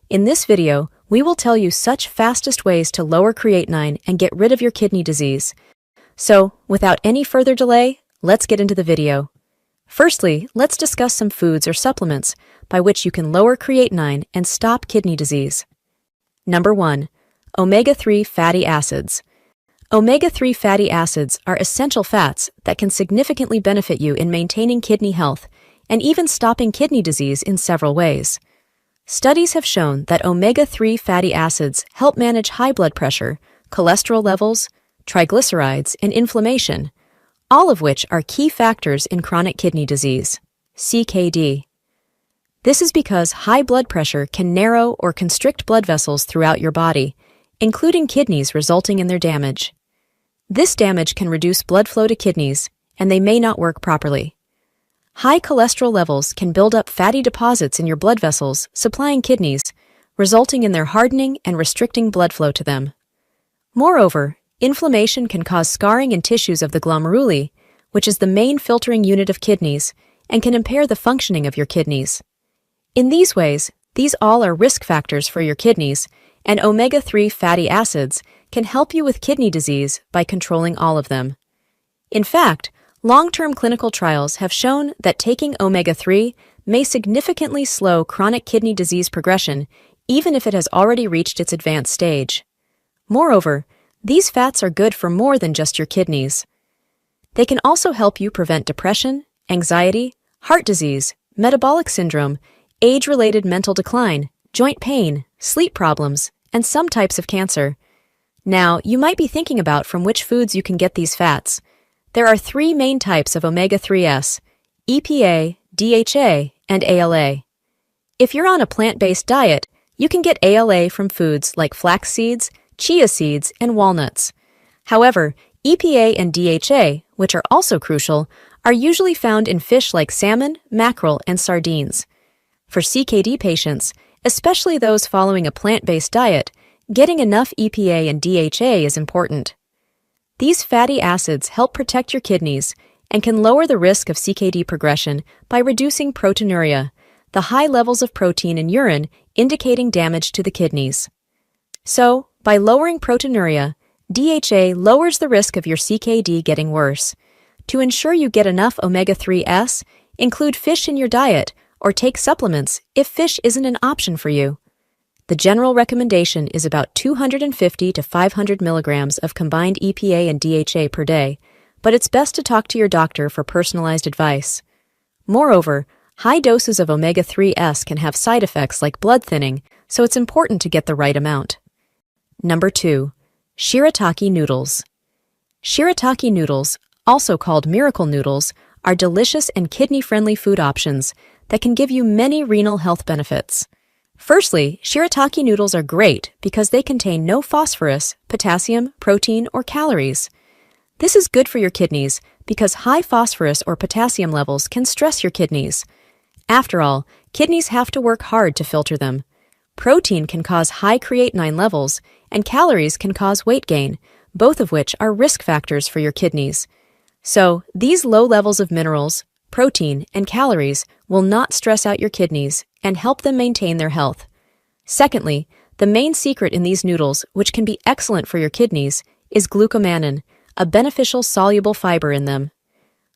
In this video, we will tell you such fastest ways to lower creatinine and get rid of your kidney disease. So, without any further delay, let's get into the video. Firstly, let's discuss some foods or supplements by which you can lower creatinine and stop kidney disease. Number 1. Omega-3 fatty acids. Omega-3 fatty acids are essential fats that can significantly benefit you in maintaining kidney health and even stopping kidney disease in several ways. Studies have shown that omega-3 fatty acids help manage high blood pressure, cholesterol levels, triglycerides, and inflammation, all of which are key factors in chronic kidney disease, CKD. This is because high blood pressure can narrow or constrict blood vessels throughout your body, including kidneys, resulting in their damage. This damage can reduce blood flow to kidneys, and they may not work properly. High cholesterol levels can build up fatty deposits in your blood vessels supplying kidneys, resulting in their hardening and restricting blood flow to them. Moreover, inflammation can cause scarring in tissues of the glomeruli, which is the main filtering unit of kidneys, and can impair the functioning of your kidneys. In these ways, these all are risk factors for your kidneys, and omega-3 fatty acids can help you with kidney disease by controlling all of them. In fact, long-term clinical trials have shown that taking omega-3 may significantly slow chronic kidney disease progression, even if it has already reached its advanced stage. Moreover, these fats are good for more than just your kidneys. They can also help you prevent depression, anxiety, heart disease, metabolic syndrome, age-related mental decline, joint pain, sleep problems, and some types of cancer. Now, you might be thinking about from which foods you can get these fats. There are three main types of omega-3s: EPA, DHA, and ALA. If you're on a plant-based diet, you can get ALA from foods like flax seeds, chia seeds, and walnuts. However, EPA and DHA, which are also crucial, are usually found in fish like salmon, mackerel, and sardines. For CKD patients, especially those following a plant-based diet, getting enough EPA and DHA is important. These fatty acids help protect your kidneys and can lower the risk of CKD progression by reducing proteinuria, the high levels of protein in urine indicating damage to the kidneys. So, by lowering proteinuria, DHA lowers the risk of your CKD getting worse. To ensure you get enough omega-3s, include fish in your diet or take supplements if fish isn't an option for you. The general recommendation is about 250 to 500 milligrams of combined EPA and DHA per day, but it's best to talk to your doctor for personalized advice. Moreover, high doses of omega-3s can have side effects like blood thinning, so it's important to get the right amount. Number 2. Shirataki noodles. Shirataki noodles, also called miracle noodles, are delicious and kidney-friendly food options that can give you many renal health benefits. Firstly, shirataki noodles are great because they contain no phosphorus, potassium, protein, or calories. This is good for your kidneys because high phosphorus or potassium levels can stress your kidneys. After all, kidneys have to work hard to filter them. Protein can cause high creatinine levels, and calories can cause weight gain, both of which are risk factors for your kidneys. So, these low levels of minerals, protein, and calories will not stress out your kidneys and help them maintain their health. Secondly, the main secret in these noodles, which can be excellent for your kidneys, is glucomannan, a beneficial soluble fiber in them.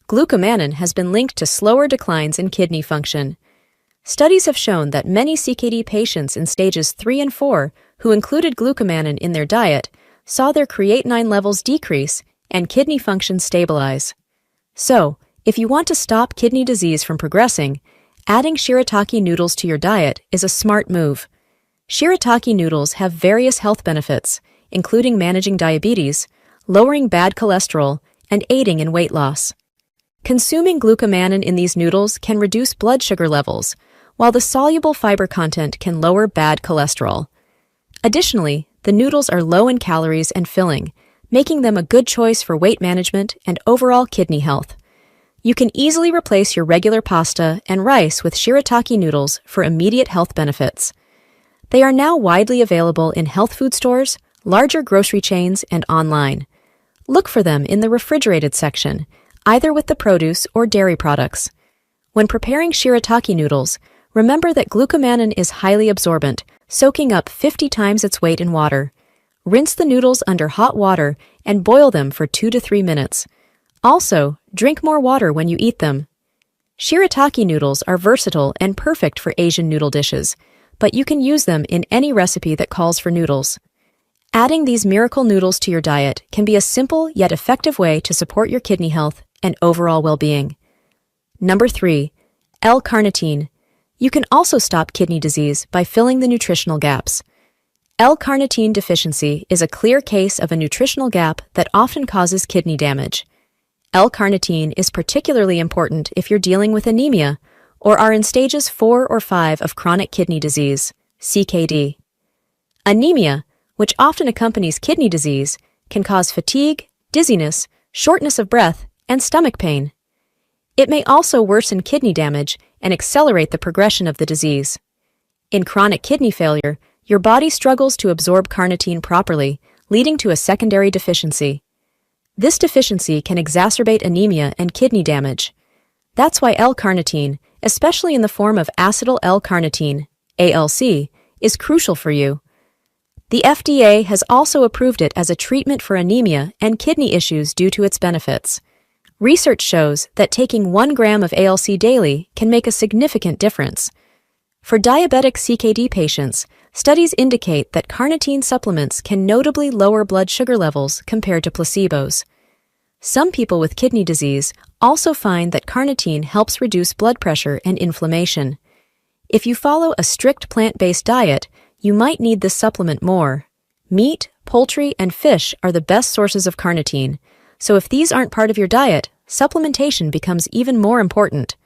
Glucomannan has been linked to slower declines in kidney function. Studies have shown that many CKD patients in stages 3 and 4 who included glucomannan in their diet saw their creatinine levels decrease and kidney function stabilize. So, if you want to stop kidney disease from progressing, adding shirataki noodles to your diet is a smart move. Shirataki noodles have various health benefits, including managing diabetes, lowering bad cholesterol, and aiding in weight loss. Consuming glucomannan in these noodles can reduce blood sugar levels, while the soluble fiber content can lower bad cholesterol. Additionally, the noodles are low in calories and filling, making them a good choice for weight management and overall kidney health. You can easily replace your regular pasta and rice with shirataki noodles for immediate health benefits. They are now widely available in health food stores, larger grocery chains, and online. Look for them in the refrigerated section, either with the produce or dairy products. When preparing shirataki noodles, Remember that glucomannan is highly absorbent, soaking up 50 times its weight in water. Rinse the noodles under hot water and boil them for 2 to 3 minutes. Also, drink more water when you eat them. Shirataki noodles are versatile and perfect for Asian noodle dishes, but you can use them in any recipe that calls for noodles. Adding these miracle noodles to your diet can be a simple yet effective way to support your kidney health and overall well-being. Number 3. L-carnitine. You can also stop kidney disease by filling the nutritional gaps. L-carnitine deficiency is a clear case of a nutritional gap that often causes kidney damage. L-carnitine is particularly important if you're dealing with anemia or are in stages 4 or 5 of chronic kidney disease, CKD. Anemia, which often accompanies kidney disease, can cause fatigue, dizziness, shortness of breath, and stomach pain. It may also worsen kidney damage and accelerate the progression of the disease. In chronic kidney failure, your body struggles to absorb carnitine properly, leading to a secondary deficiency. This deficiency can exacerbate anemia and kidney damage. That's why L-carnitine, especially in the form of acetyl L-carnitine, ALC, is crucial for you. The FDA has also approved it as a treatment for anemia and kidney issues due to its benefits. Research shows that taking 1 gram of ALC daily can make a significant difference. For diabetic CKD patients, studies indicate that carnitine supplements can notably lower blood sugar levels compared to placebos. Some people with kidney disease also find that carnitine helps reduce blood pressure and inflammation. If you follow a strict plant-based diet, you might need this supplement more. Meat, poultry, and fish are the best sources of carnitine, so if these aren't part of your diet, supplementation becomes even more important.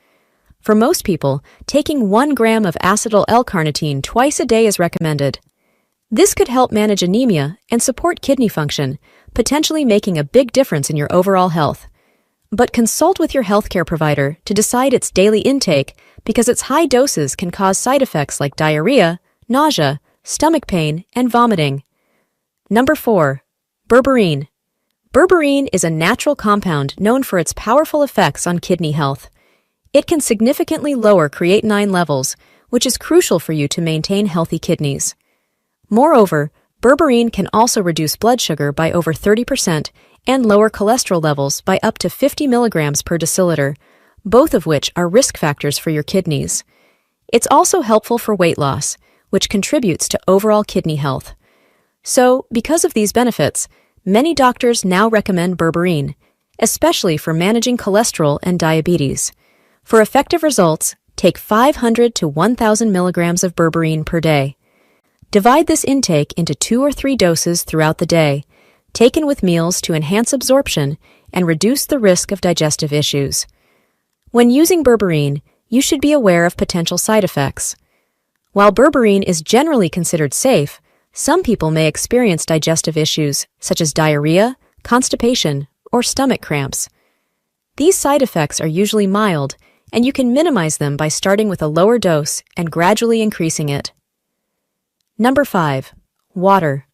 For most people, taking 1 gram of acetyl L-carnitine twice a day is recommended. This could help manage anemia and support kidney function, potentially making a big difference in your overall health. But consult with your healthcare provider to decide its daily intake because its high doses can cause side effects like diarrhea, nausea, stomach pain, and vomiting. Number 4. Berberine. Berberine is a natural compound known for its powerful effects on kidney health. It can significantly lower creatinine levels, which is crucial for you to maintain healthy kidneys. Moreover, berberine can also reduce blood sugar by over 30% and lower cholesterol levels by up to 50 milligrams per deciliter, both of which are risk factors for your kidneys. It's also helpful for weight loss, which contributes to overall kidney health. So, because of these benefits, many doctors now recommend berberine, especially for managing cholesterol and diabetes. For effective results, take 500 to 1,000 milligrams of berberine per day. Divide this intake into 2 or 3 doses throughout the day, taken with meals to enhance absorption and reduce the risk of digestive issues. When using berberine, you should be aware of potential side effects. While berberine is generally considered safe, some people may experience digestive issues such as diarrhea, constipation, or stomach cramps. These side effects are usually mild, and you can minimize them by starting with a lower dose and gradually increasing it. Number 5. Water.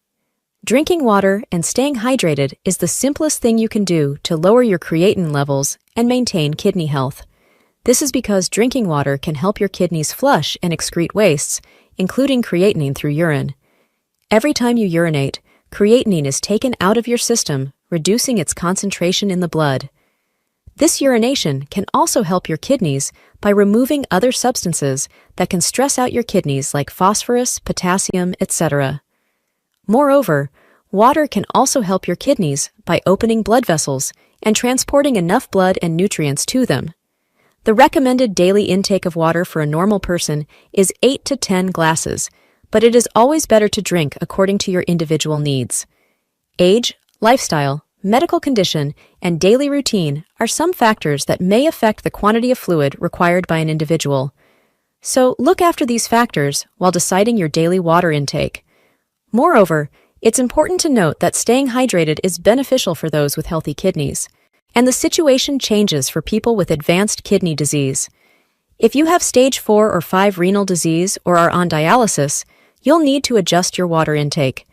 Drinking water and staying hydrated is the simplest thing you can do to lower your creatinine levels and maintain kidney health. This is because drinking water can help your kidneys flush and excrete wastes, including creatinine through urine. Every time you urinate, creatinine is taken out of your system, reducing its concentration in the blood. This urination can also help your kidneys by removing other substances that can stress out your kidneys like phosphorus, potassium, etc. Moreover, water can also help your kidneys by opening blood vessels and transporting enough blood and nutrients to them. The recommended daily intake of water for a normal person is 8 to 10 glasses, but it is always better to drink according to your individual needs. Age, lifestyle, medical condition, and daily routine are some factors that may affect the quantity of fluid required by an individual. So look after these factors while deciding your daily water intake. Moreover, it's important to note that staying hydrated is beneficial for those with healthy kidneys, and the situation changes for people with advanced kidney disease. If you have stage 4 or 5 renal disease or are on dialysis, you'll need to adjust your water intake.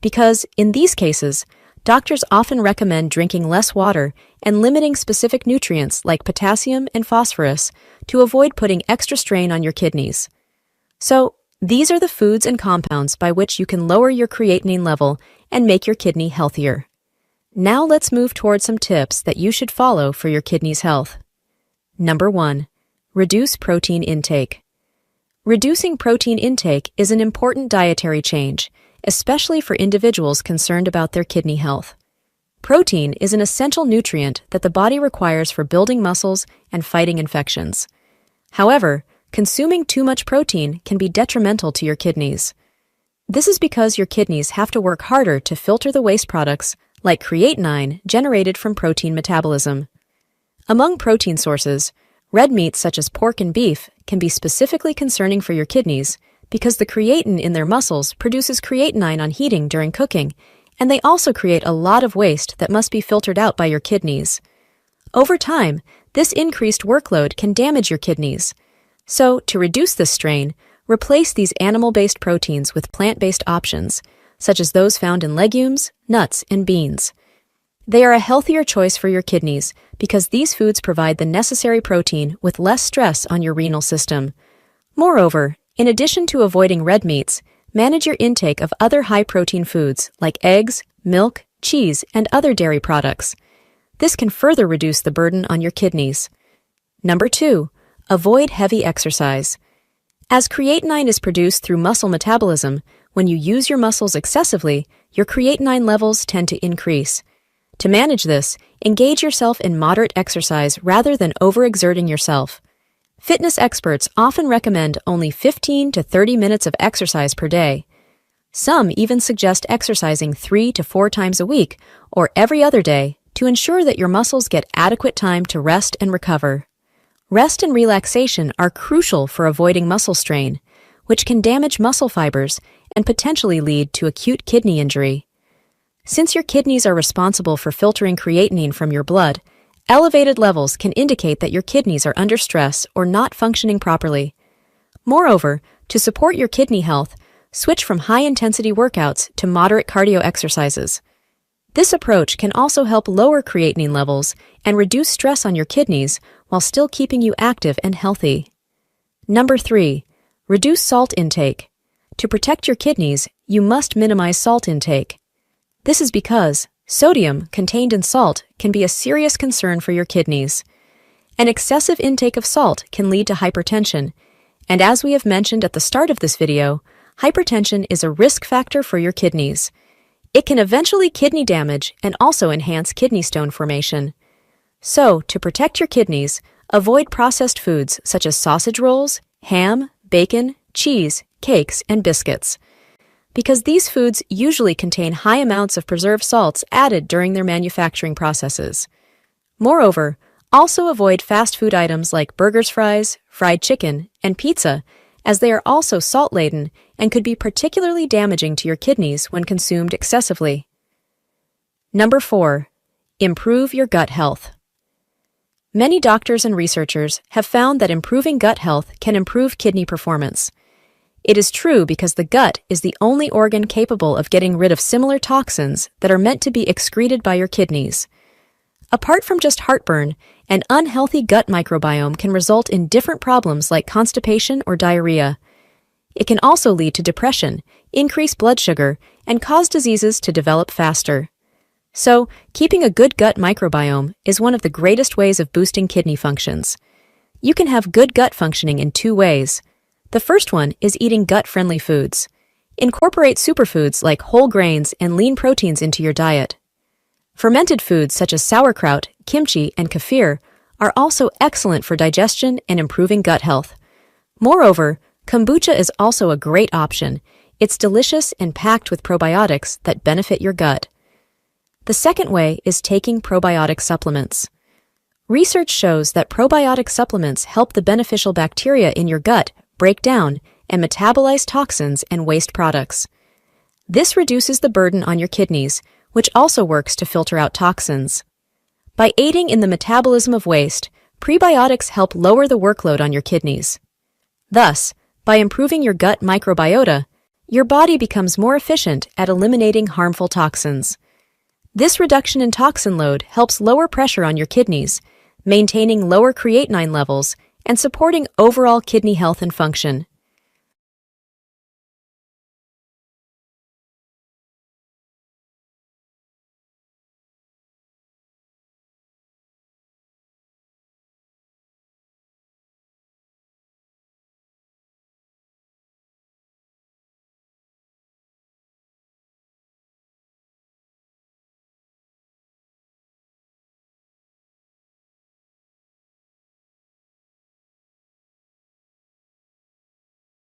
Because, in these cases, doctors often recommend drinking less water and limiting specific nutrients like potassium and phosphorus to avoid putting extra strain on your kidneys. So, these are the foods and compounds by which you can lower your creatinine level and make your kidney healthier. Now let's move towards some tips that you should follow for your kidney's health. Number 1. Reduce protein intake. Reducing protein intake is an important dietary change, especially for individuals concerned about their kidney health. Protein is an essential nutrient that the body requires for building muscles and fighting infections. However, consuming too much protein can be detrimental to your kidneys. This is because your kidneys have to work harder to filter the waste products like creatinine generated from protein metabolism. Among protein sources, red meats such as pork and beef can be specifically concerning for your kidneys because the creatine in their muscles produces creatinine on heating during cooking, and they also create a lot of waste that must be filtered out by your kidneys. Over time, this increased workload can damage your kidneys. So, to reduce this strain, replace these animal-based proteins with plant-based options, such as those found in legumes, nuts, and beans. They are a healthier choice for your kidneys because these foods provide the necessary protein with less stress on your renal system. Moreover, in addition to avoiding red meats, manage your intake of other high-protein foods like eggs, milk, cheese, and other dairy products. This can further reduce the burden on your kidneys. Number 2. Avoid heavy exercise. As creatinine is produced through muscle metabolism, when you use your muscles excessively, your creatinine levels tend to increase. To manage this, engage yourself in moderate exercise rather than overexerting yourself. Fitness experts often recommend only 15 to 30 minutes of exercise per day. Some even suggest exercising 3 to 4 times a week or every other day to ensure that your muscles get adequate time to rest and recover. Rest and relaxation are crucial for avoiding muscle strain, which can damage muscle fibers and potentially lead to acute kidney injury. Since your kidneys are responsible for filtering creatinine from your blood, elevated levels can indicate that your kidneys are under stress or not functioning properly. Moreover, to support your kidney health, switch from high-intensity workouts to moderate cardio exercises. This approach can also help lower creatinine levels and reduce stress on your kidneys while still keeping you active and healthy. Number 3. Reduce salt intake. To protect your kidneys, you must minimize salt intake. This is because sodium contained in salt can be a serious concern for your kidneys. An excessive intake of salt can lead to hypertension, and as we have mentioned at the start of this video, hypertension is a risk factor for your kidneys. It can eventually kidney damage and also enhance kidney stone formation. So, to protect your kidneys, avoid processed foods such as sausage rolls, ham, bacon, cheese, cakes, and biscuits, because these foods usually contain high amounts of preserved salts added during their manufacturing processes. Moreover, also avoid fast food items like burgers, fries, fried chicken, and pizza, as they are also salt-laden and could be particularly damaging to your kidneys when consumed excessively. Number 4. Improve your gut health. Many doctors and researchers have found that improving gut health can improve kidney performance. It is true because the gut is the only organ capable of getting rid of similar toxins that are meant to be excreted by your kidneys. Apart from just heartburn, an unhealthy gut microbiome can result in different problems like constipation or diarrhea. It can also lead to depression, increase blood sugar, and cause diseases to develop faster. So, keeping a good gut microbiome is one of the greatest ways of boosting kidney functions. You can have good gut functioning in 2 ways. The first one is eating gut-friendly foods. Incorporate superfoods like whole grains and lean proteins into your diet. Fermented foods such as sauerkraut, kimchi, and kefir are also excellent for digestion and improving gut health. Moreover, kombucha is also a great option. It's delicious and packed with probiotics that benefit your gut. The second way is taking probiotic supplements. Research shows that probiotic supplements help the beneficial bacteria in your gut break down and metabolize toxins and waste products. This reduces the burden on your kidneys, which also works to filter out toxins. By aiding in the metabolism of waste, prebiotics help lower the workload on your kidneys. Thus, by improving your gut microbiota, your body becomes more efficient at eliminating harmful toxins. This reduction in toxin load helps lower pressure on your kidneys, maintaining lower creatinine levels and supporting overall kidney health and function.